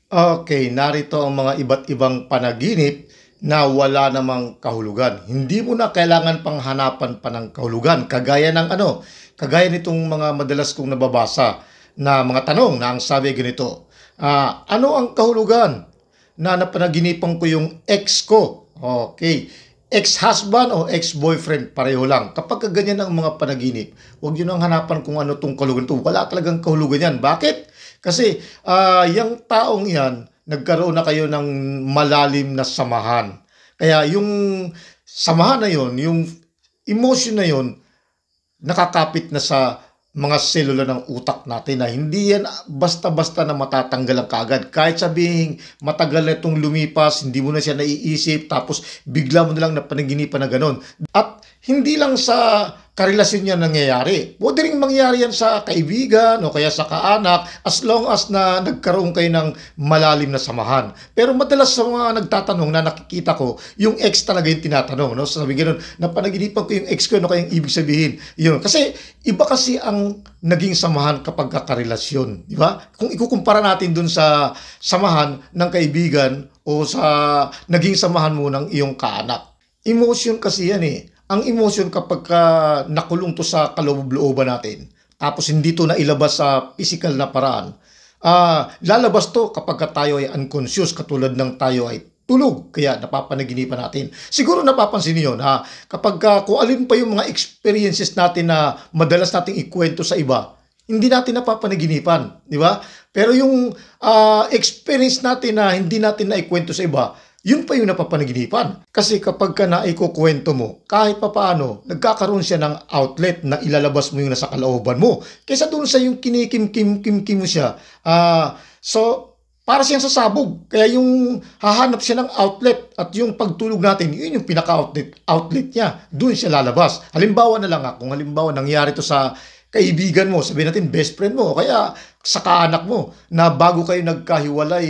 Okay, narito ang mga iba't ibang panaginip na wala namang kahulugan. Hindi mo na kailangan pang hanapan pa ng kahulugan. Kagaya nitong mga madalas kong nababasa na mga tanong na ang sabi ganito, ano ang kahulugan na napanaginipan ko yung ex ko? Okay. Ex-husband o ex-boyfriend, pareho lang. Kapag ganyan ang mga panaginip, huwag yun ang hanapan kung ano tong kahulugan to. Wala talagang kahulugan yan. Bakit? Kasi yung taong yan, nagkaroon na kayo ng malalim na samahan. Kaya yung samahan na yon, yung emotion na yon, nakakapit na sa mga selula ng utak natin na hindi yan basta-basta na matatanggal ang kaagad. Kahit sabihin matagal na itong lumipas, hindi mo na siya naiisip, tapos bigla mo na lang napanaginipan na ganon. At hindi lang sa karelasyon niya nangyayari. Pwede rin mangyari yan sa kaibigan o kaya sa kaanak as long as na nagkaroon kayo ng malalim na samahan. Pero madalas sa mga nagtatanong na nakikita ko, yung ex talaga yung tinatanong. No? So, sabi ganoon, napanaginipan ko yung ex ko, ano kayang ibig sabihin? Yun. Kasi iba kasi ang naging samahan kapag kakarelasyon. Di ba? Kung ikukumpara natin dun sa samahan ng kaibigan o sa naging samahan mo ng iyong kaanak. Emotion kasi yan eh. Ang emotion kapag nakulong to sa kaloob-looban natin, tapos hindi to nailabas sa physical na paraan, lalabas to kapag tayo ay unconscious, katulad ng tayo ay tulog, kaya napapanaginipan natin. Siguro napapansin niyo na kapag kung alin pa yung mga experiences natin na madalas nating ikwento sa iba, hindi natin napapanaginipan, di ba? Pero yung experience natin na hindi natin naikwento sa iba, yun pa yung napapanaginipan. Kasi kapag ka naikukwento mo, kahit papaano, nagkakaroon siya ng outlet na ilalabas mo yung nasa kalooban mo. Kaysa doon sa yung kinikim-kim-kim mo siya. So, para siyang sasabog. Kaya yung hahanap siya ng outlet at yung pagtulog natin, yun yung pinaka-outlet niya. Doon siya lalabas. Halimbawa na lang kung halimbawa nangyari to sa kaibigan mo, sabihin natin best friend mo, o kaya sa kaanak mo, na bago kayo nagkahiwalay,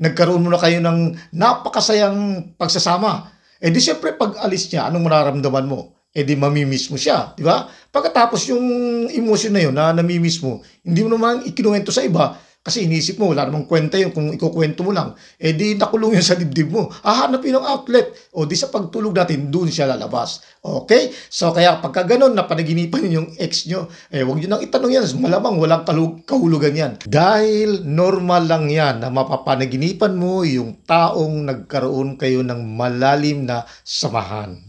nagkaroon mo na kayo ng napakasayang pagsasama. Eh di syempre pag alis niya, anong mararamdaman mo? Eh di mamimiss mo siya, di ba? Pagkatapos yung emotion na yun na namimiss mo, hindi mo naman ikinuwento sa iba, kasi inisip mo, wala namang kwenta yun kung ikukwento mo lang. Eh di nakulong yun sa dibdib mo. Hahanap yun ng outlet. O di sa pagtulog natin, doon siya lalabas. Okay? So kaya pagka ganun, napanaginipan yung ex nyo, huwag nyo nang itanong yan. Malamang walang kahulugan yan. Dahil normal lang yan na mapapanaginipan mo yung taong nagkaroon kayo ng malalim na samahan.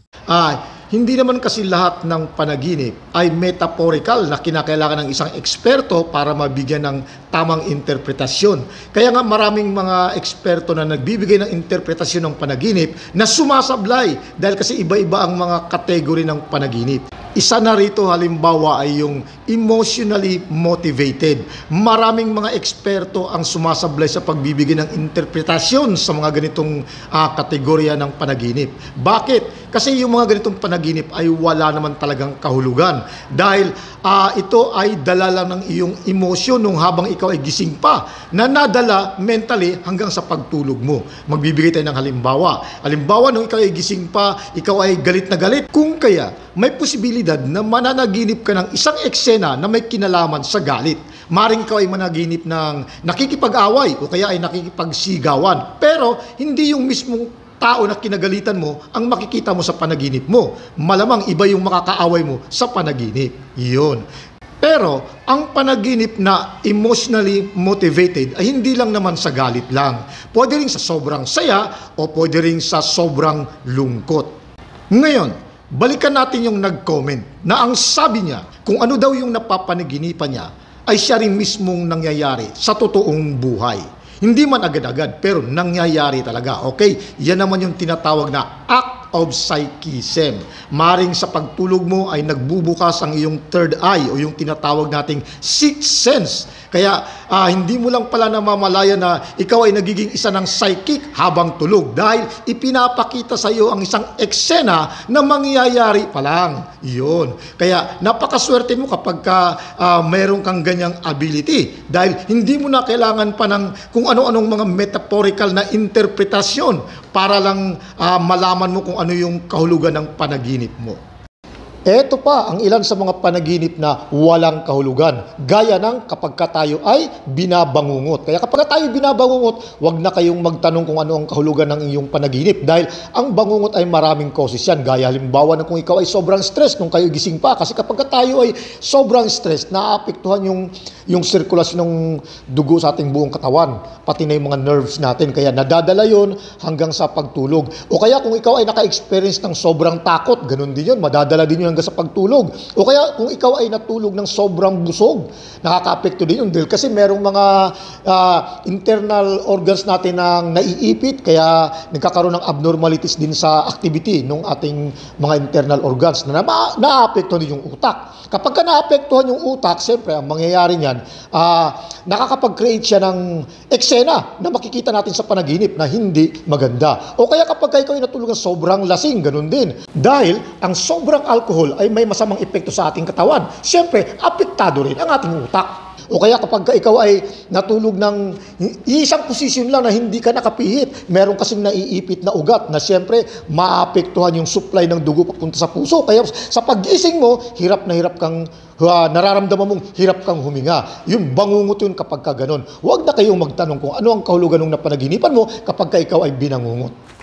Hindi naman kasi lahat ng panaginip ay metaphorical na kinakailangan ng isang eksperto para mabigyan ng tamang interpretasyon. Kaya nga maraming mga eksperto na nagbibigay ng interpretasyon ng panaginip na sumasablay dahil kasi iba-iba ang mga kategory ng panaginip. Isa na rito halimbawa ay yung emotionally motivated. Maraming mga eksperto ang sumasablay sa pagbibigay ng interpretasyon sa mga ganitong kategorya ng panaginip. Bakit? Kasi yung mga ganitong panaginip ay wala naman talagang kahulugan. Dahil ito ay dala lang ng iyong emosyon nung habang ikaw ay gising pa, na nadala mentally hanggang sa pagtulog mo. Magbibigay tayo ng halimbawa. Halimbawa, nung ikaw ay gising pa, ikaw ay galit na galit. Kung kaya, may posibilidad na mananaginip ka ng isang eksena na may kinalaman sa galit. Maring ikaw ay managinip ng nakikipag-away o kaya ay nakikipagsigawan. Pero hindi yung mismong tao na kinagalitan mo ang makikita mo sa panaginip mo. Malamang iba yung makakaaway mo sa panaginip. Iyon. Pero ang panaginip na emotionally motivated ay hindi lang naman sa galit lang. Pwede rin sa sobrang saya o pwede rin sa sobrang lungkot. Ngayon, balikan natin yung nag-comment na ang sabi niya kung ano daw yung napapanaginipan niya ay siya rin mismong nangyayari sa totoong buhay. Hindi man agad-agad, pero nangyayari talaga. Okay? Yan naman yung tinatawag na act of psychism. Maring sa pagtulog mo ay nagbubukas ang iyong third eye o yung tinatawag nating sixth sense. Kaya hindi mo lang pala namamalaya na ikaw ay nagiging isa ng psychic habang tulog dahil ipinapakita sa iyo ang isang eksena na mangyayari pa lang. Iyon. Kaya napakaswerte mo kapag mayroon kang ganyang ability dahil hindi mo na kailangan pa ng kung ano-anong mga metaphorical na interpretasyon para lang malaman mo kung ano yung kahulugan ng panaginip mo. Ito pa ang ilan sa mga panaginip na walang kahulugan. Gaya ng kapag tayo ay binabangungot. Kaya kapag tayo binabangungot, wag na kayong magtanong kung ano ang kahulugan ng iyong panaginip. Dahil ang bangungot ay maraming causes yan. Gaya halimbawa na kung ikaw ay sobrang stress nung kayo gising pa. Kasi kapag tayo ay sobrang stress, naapektuhan yung sirkulasyon ng dugo sa ating buong katawan. Pati na yung mga nerves natin. Kaya nadadala yun hanggang sa pagtulog. O kaya kung ikaw ay naka-experience ng sobrang takot, ganun din yun. Madadala din yun hanggang sa pagtulog. O kaya kung ikaw ay natulog ng sobrang busog, nakaka-apekto din yun. Dahil kasi merong mga internal organs natin na naiipit, kaya nagkakaroon ng abnormalities din sa activity ng ating mga internal organs na naapektuhan din yung utak. Kapag ka naapektuhan yung utak, siyempre, ang mangyayari niyan, nakakapag-create siya ng eksena na makikita natin sa panaginip na hindi maganda. O kaya kapag ikaw ay natulog ng sobrang lasing, ganun din. Dahil ang sobrang alcohol ay may masamang epekto sa ating katawan. Siyempre, apektado rin ang ating utak. O kaya kapag ikaw ay natulog ng isang posisyon lang na hindi ka nakapihit, meron kasing naiipit na ugat na siyempre maapektuhan yung supply ng dugo papunta sa puso. Kaya sa pag-gising mo, hirap na hirap kang nararamdaman mong hirap kang huminga. Yung bangungot yun kapag ka ganun. Huwag na kayong magtanong kung ano ang kahulugan ng napanaginipan mo kapag ikaw ay binangungot.